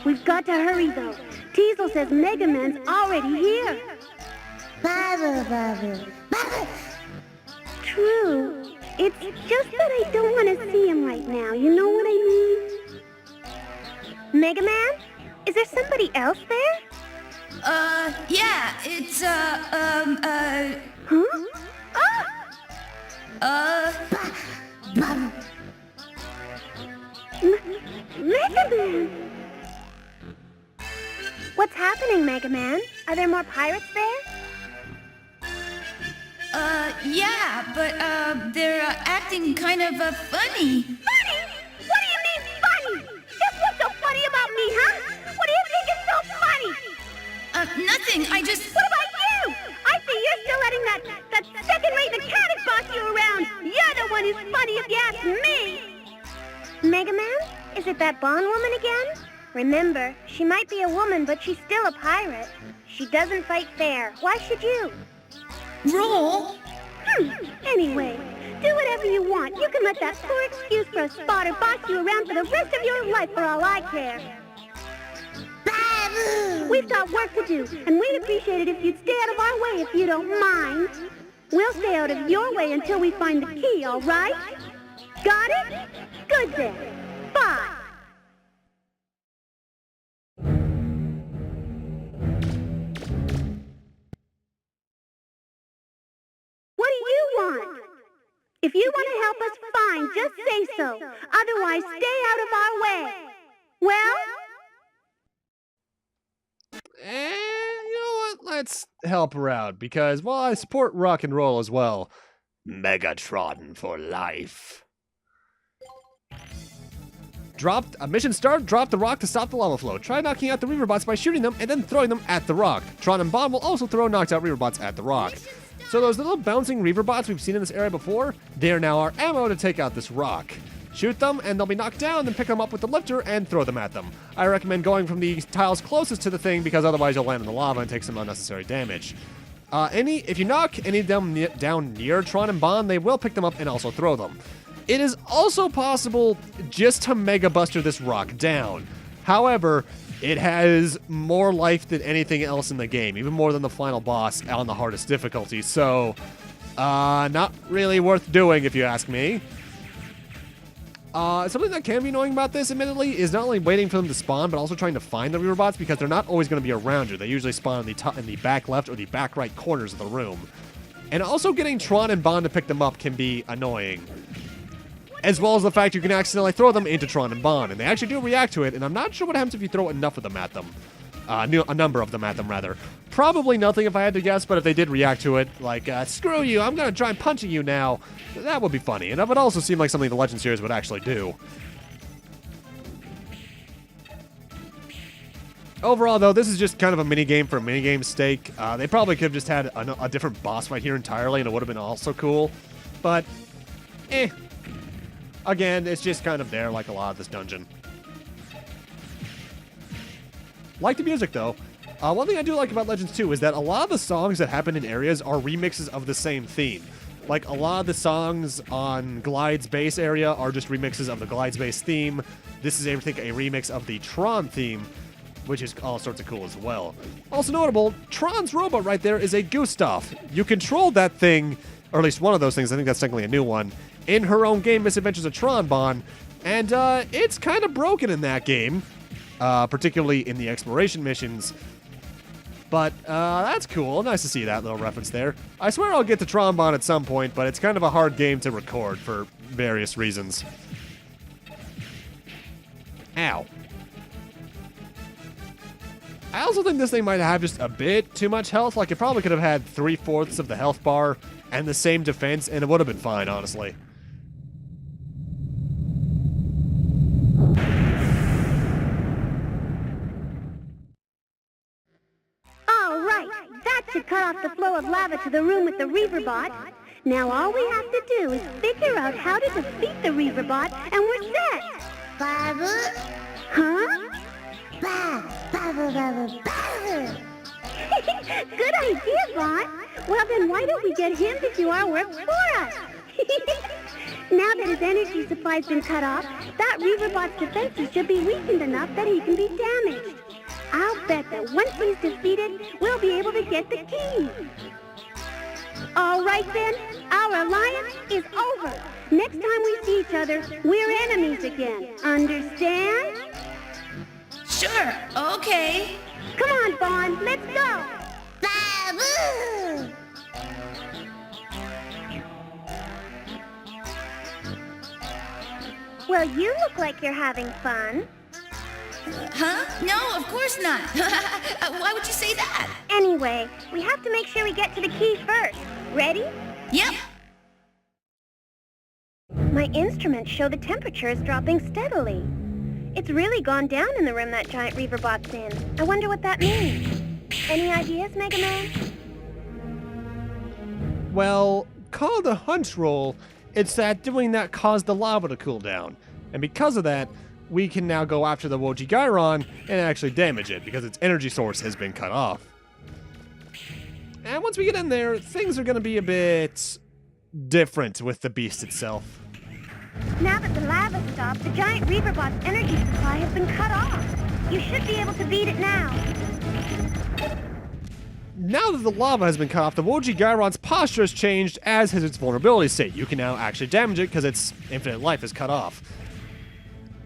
We've got to hurry, though. Teasel says Mega Man's already here. True. It's just that I don't want to see him right now. You know what I mean? Mega Man? Is there somebody else there? Yeah, it's, Huh? Mega Man! What's happening, Megaman? Are there more pirates there? Yeah, but, they're acting kind of, funny. Funny? What do you mean funny? Just what's so funny about me, huh? What do you think is so funny? Nothing, I just... What about you? I see you're still letting that second-rate mechanic boss you around. You're the one who's funny if you ask me. Megaman? Is it that Bon woman again? Remember, she might be a woman, but she's still a pirate. She doesn't fight fair. Why should you? Roll? Anyway, do whatever you want. You can let that poor excuse for a spotter boss you around for the rest of your life for all I care. We've got work to do, and we'd appreciate it if you'd stay out of our way if you don't mind. We'll stay out of your way until we find the key, all right? Got it? Good then. Bye. What do you want? If you want to help us, fine, just say so. Otherwise, stay out of our way. Well? You know what? Let's help her out, because, well, I support rock and roll as well. Megatron for life. Mission start, drop the rock to stop the lava flow. Try knocking out the Reaver bots by shooting them and then throwing them at the rock. Tron and Bon will also throw knocked out Reaver bots at the rock. So those little bouncing Reaver bots we've seen in this area before, they are now our ammo to take out this rock. Shoot them and they'll be knocked down, then pick them up with the lifter and throw them at them. I recommend going from the tiles closest to the thing because otherwise you'll land in the lava and take some unnecessary damage. If you knock any of them down near Tron and Bon, they will pick them up and also throw them. It is also possible just to Mega Buster this rock down. However, it has more life than anything else in the game, even more than the final boss on the hardest difficulty, so not really worth doing if you ask me. Something that can be annoying about this, admittedly, is not only waiting for them to spawn, but also trying to find the Reaver bots because they're not always going to be around you. They usually spawn in the back left or the back right corners of the room. And also getting Tron and Bon to pick them up can be annoying. As well as the fact you can accidentally throw them into Tron and Bon, and they actually do react to it, and I'm not sure what happens if you throw enough of them at them. A number of them at them, rather. Probably nothing if I had to guess, but if they did react to it, like, screw you, I'm gonna try punching you now, that would be funny, and it would also seem like something the Legend series would actually do. Overall, though, this is just kind of a minigame for a minigame's sake. They probably could have just had a different boss fight here entirely, and it would have been also cool, but, Again, it's just kind of there like a lot of this dungeon. Like the music, though. One thing I do like about Legends 2 is that a lot of the songs that happen in areas are remixes of the same theme. Like, a lot of the songs on Glide's base area are just remixes of the Glide's base theme. This is, I think, a remix of the Tron theme, which is all sorts of cool as well. Also notable, Tron's robot right there is a Gustaf. You control that thing, or at least one of those things, I think that's technically a new one, in her own game, Misadventures of Tron Bon, and it's kind of broken in that game, particularly in the exploration missions. But that's cool. Nice to see that little reference there. I swear I'll get to Tron Bon at some point, but it's kind of a hard game to record for various reasons. Ow. I also think this thing might have just a bit too much health. Like, it probably could have had 3/4 of the health bar and the same defense, and it would have been fine, honestly. All right, that should cut off the flow of lava to the room with the Reaver bot. Now all we have to do is figure out how to defeat the Reaver bot, and we're set. Huh? Good idea, Bon. Well, then why don't we get him to do our work for us? Now that his energy supply's been cut off, that Reaver bot's defenses should be weakened enough that he can be damaged. I'll bet that once he's defeated, we'll be able to get the key. All right, then. Our alliance is over. Next time we see each other, we're enemies again. Understand? Sure, okay. Come on, Bon, let's go! Babu! Well, you look like you're having fun. Huh? No, of course not. Why would you say that? Anyway, we have to make sure we get to the key first. Ready? Yep. My instruments show the temperature is dropping steadily. It's really gone down in the room that giant Reaverbot's in. I wonder what that means. Any ideas, Megaman? Well, call the hunch roll. It's that doing that caused the lava to cool down. And because of that, we can now go after the Wojigairon and actually damage it because its energy source has been cut off. And once we get in there, things are going to be a bit different with the beast itself. Now that the lava stopped, the giant Reaverbot's energy supply has been cut off. You should be able to beat it now. Now that the lava has been cut off, the Wojigairon's posture has changed, as has its vulnerability state. You can now actually damage it because its infinite life is cut off.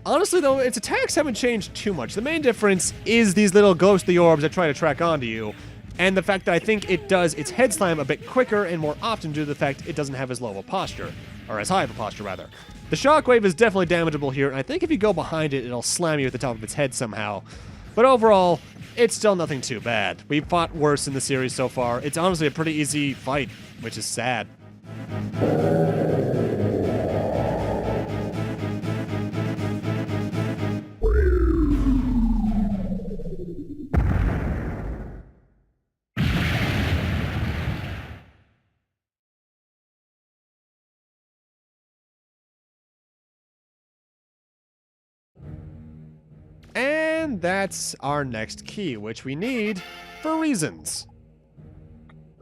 Honestly, though, its attacks haven't changed too much. The main difference is these little ghostly orbs that try to track onto you, and the fact that I think it does its head slam a bit quicker and more often due to the fact it doesn't have as low of a posture. Or as high of a posture, rather. The shockwave is definitely damageable here, and I think if you go behind it, it'll slam you at the top of its head somehow. But overall, it's still nothing too bad. We've fought worse in the series so far. It's honestly a pretty easy fight, which is sad. And that's our next key, which we need for reasons.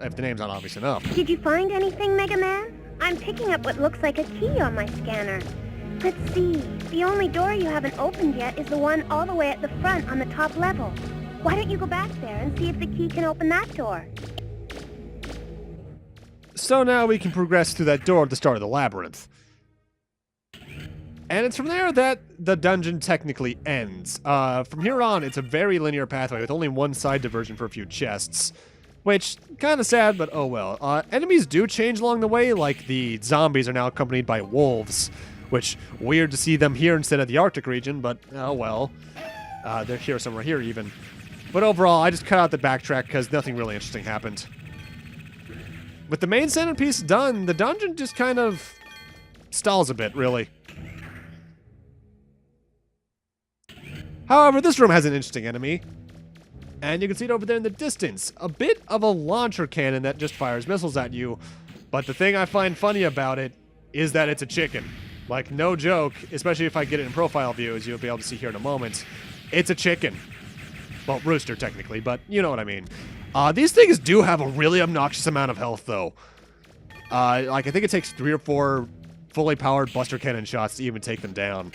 If the name's not obvious enough. Did you find anything, Megaman? I'm picking up what looks like a key on my scanner. Let's see. The only door you haven't opened yet is the one all the way at the front on the top level. Why don't you go back there and see if the key can open that door? So now we can progress through that door at the start of the labyrinth. And it's from there that the dungeon technically ends. From here on, it's a very linear pathway with only one side diversion for a few chests. Which, kind of sad, but oh well. Enemies do change along the way, like the zombies are now accompanied by wolves. Which, weird to see them here instead of the Arctic region, but oh well. They're here somewhere here even. But overall, I just cut out the backtrack because nothing really interesting happened. With the main centerpiece done, the dungeon just kind of stalls a bit, really. However, this room has an interesting enemy. And you can see it over there in the distance. A bit of a launcher cannon that just fires missiles at you. But the thing I find funny about it is that it's a chicken. Like, no joke, especially if I get it in profile view, as you'll be able to see here in a moment. It's a chicken. Well, rooster, technically, but you know what I mean. These things do have a really obnoxious amount of health, though. Like, I think it takes 3 or 4 fully powered buster cannon shots to even take them down.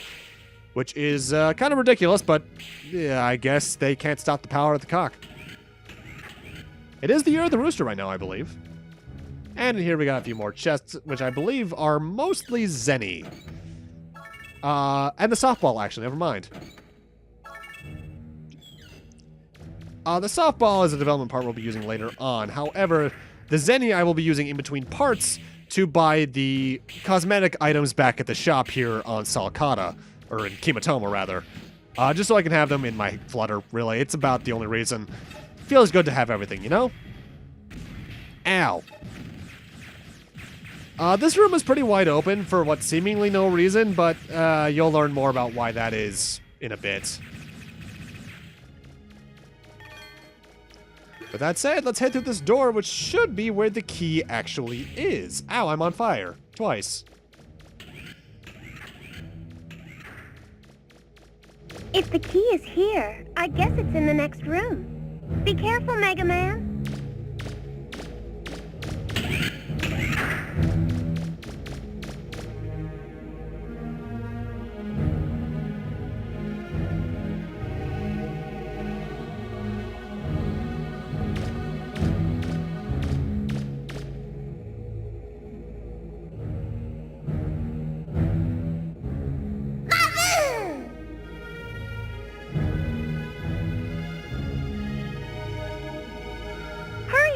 Which is kind of ridiculous, but yeah, I guess they can't stop the power of the cock. It is the year of the rooster right now, I believe. And here we got a few more chests, which I believe are mostly Zenny. And the softball, actually, never mind. The softball is a development part we'll be using later on. However, the Zenny I will be using in between parts to buy the cosmetic items back at the shop here on Saul Kada. Or in Kimatoma, rather. Just so I can have them in my flutter, really. It's about the only reason. Feels good to have everything, you know? Ow. This room is pretty wide open for what seemingly no reason, but you'll learn more about why that is in a bit. With that said, let's head through this door, which should be where the key actually is. Ow, I'm on fire. Twice. If the key is here, I guess it's in the next room. Be careful, Megaman.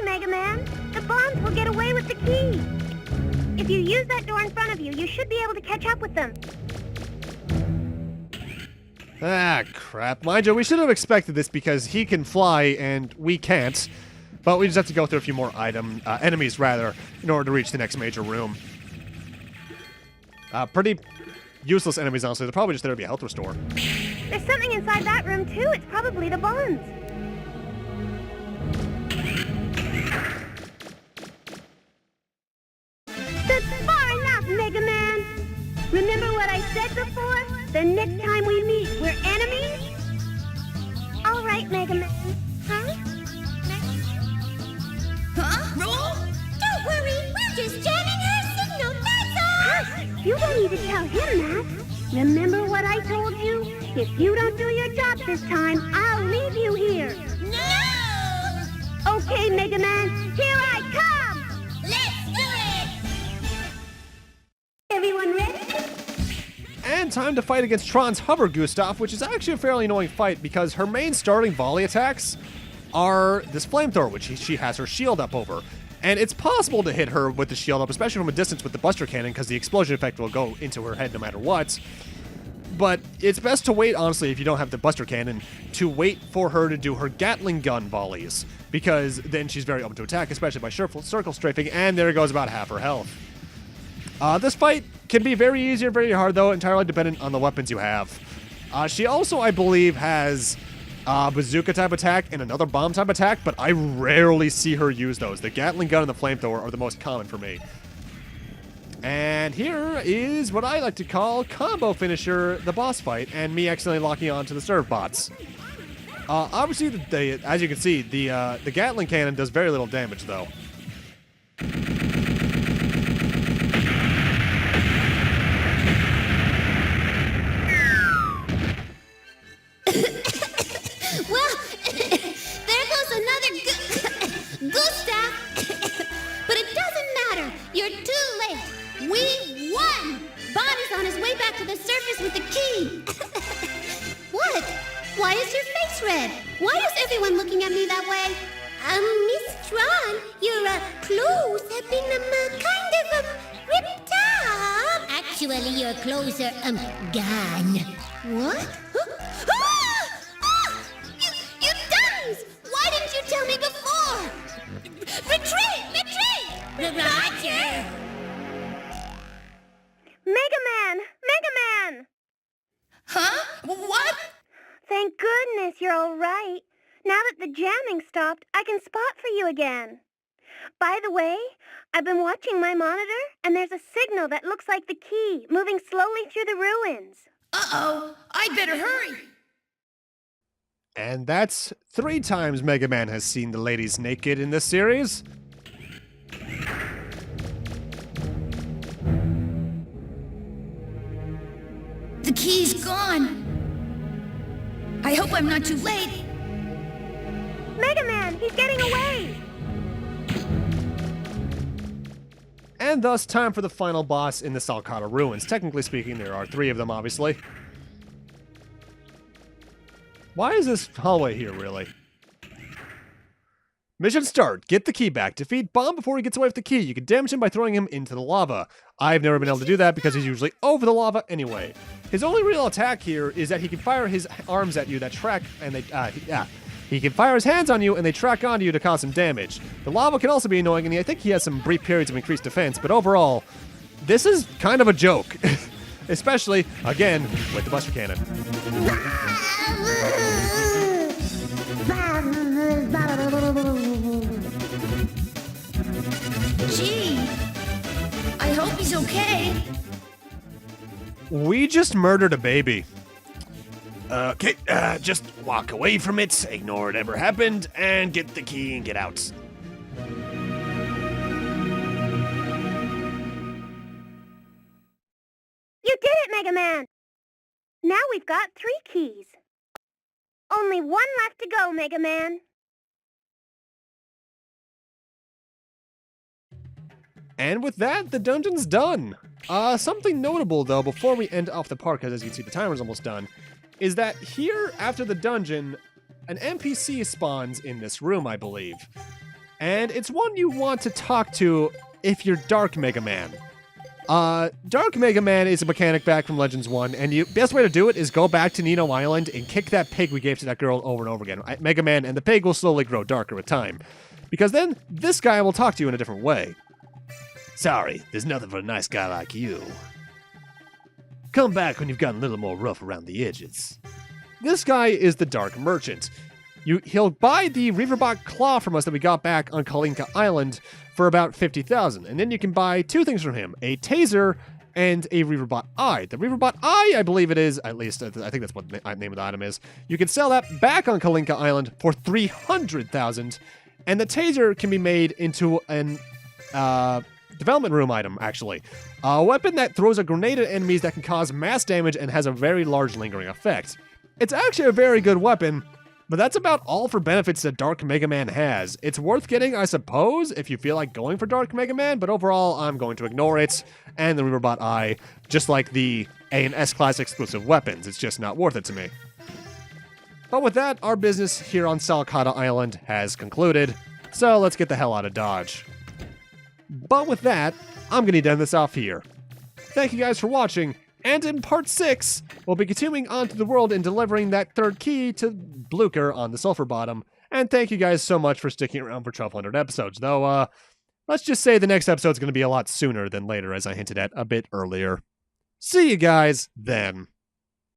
Megaman. The Bonds will get away with the key. If you use that door in front of you, you should be able to catch up with them. Ah, crap. Mind you, we should have expected this because he can fly and we can't. But we just have to go through a few more enemies, rather, in order to reach the next major room. Pretty useless enemies, honestly. They're probably just there to be a health restore. There's something inside that room, too. It's probably the bonds. That's far enough, Mega Man. Remember what I said before? The next time we meet, we're enemies? All right, Mega Man. Huh? Huh? Roll? Don't worry, we're just jamming her signal, that's all! Hush! You don't need to tell him that. Remember what I told you? If you don't do your job this time, I'll leave you here. No! Okay, Mega Man, here I come! Let's do it! Everyone ready? And time to fight against Tron's Hover Gustaf, which is actually a fairly annoying fight because her main starting volley attacks are this flamethrower, which she has her shield up over. And it's possible to hit her with the shield up, especially from a distance with the Buster Cannon, because the explosion effect will go into her head no matter what. But it's best to wait, honestly, if you don't have the Buster Cannon, to wait for her to do her Gatling gun volleys, because then she's very open to attack, especially by circle strafing, and there goes about half her health. This fight can be very easy or very hard, though, entirely dependent on the weapons you have. She also, I believe, has bazooka type attack and another bomb type attack, but I rarely see her use those. The Gatling gun and the flamethrower are the most common for me. And here is what I like to call combo finisher, the boss fight, and me accidentally locking on to the serve bots. Obviously, as you can see, the Gatling cannon does very little damage, though. Well, there goes another Gustaf. But it doesn't matter. You're too late. We won. Bon is on his way back to the surface with the key. What? Why is your face red? Why is everyone looking at me that way? Miss Tron, your clothes have been kind of ripped up. Actually, your clothes are gone. What? You dummies! Why didn't you tell me before? Retreat! Retreat! Roger! Megaman! Megaman! Huh? What? Thank goodness you're all right. Now that the jamming stopped, I can spot for you again. By the way, I've been watching my monitor, and there's a signal that looks like the key, moving slowly through the ruins. Uh-oh. I'd better hurry. And that's 3 times Mega Man has seen the ladies naked in this series. The key's gone. I hope I'm not too late. Megaman, he's getting away! And thus, time for the final boss in the Saul Kada ruins. Technically speaking, there are 3 of them, obviously. Why is this hallway here, really? Mission start. Get the key back. Defeat Bon before he gets away with the key. You can damage him by throwing him into the lava. I've never been able to do that because he's usually over the lava anyway. His only real attack here is that he can fire his arms at you that track, and he can fire his hands on you and they track onto you to cause some damage. The lava can also be annoying, and I think he has some brief periods of increased defense, but overall, this is kind of a joke. Especially, again, with the Buster Cannon. Gee. I hope he's okay. We just murdered a baby. Okay, just walk away from it, ignore it ever happened, and get the key and get out. You did it, Mega Man! Now we've got 3 keys. Only 1 left to go, Mega Man. And with that, the dungeon's done. Something notable, though, before we end off the part, because as you can see, the timer's almost done, is that here, after the dungeon, an NPC spawns in this room, I believe. And it's one you want to talk to if you're Dark Mega Man. Dark Mega Man is a mechanic back from Legends 1, and the best way to do it is go back to Nino Island and kick that pig we gave to that girl over and over again. Mega Man and the pig will slowly grow darker with time. Because then, this guy will talk to you in a different way. Sorry, there's nothing for a nice guy like you. Come back when you've gotten a little more rough around the edges. This guy is the Dark Merchant. He'll buy the Reaverbot Claw from us that we got back on Kalinka Island for about 50,000, and then you can buy two things from him, a taser and a Reaverbot Eye. The Reaverbot Eye, I believe it is, at least I think that's what the name of the item is. You can sell that back on Kalinka Island for 300,000, and the taser can be made into an development room item, actually. A weapon that throws a grenade at enemies that can cause mass damage and has a very large lingering effect. It's actually a very good weapon, but that's about all for benefits that Dark Mega Man has. It's worth getting, I suppose, if you feel like going for Dark Mega Man, but overall, I'm going to ignore it, and the Reaverbot Eye, just like the A and S Class exclusive weapons. It's just not worth it to me. But with that, our business here on Saul Kada Island has concluded, so let's get the hell out of Dodge. But with that, I'm going to end this off here. Thank you guys for watching, and in part 6, we'll be continuing on to the world and delivering that third key to Blucher on the Sulfer-Bottom. And thank you guys so much for sticking around for 1,200 episodes, though, let's just say the next episode's going to be a lot sooner than later, as I hinted at a bit earlier. See you guys then.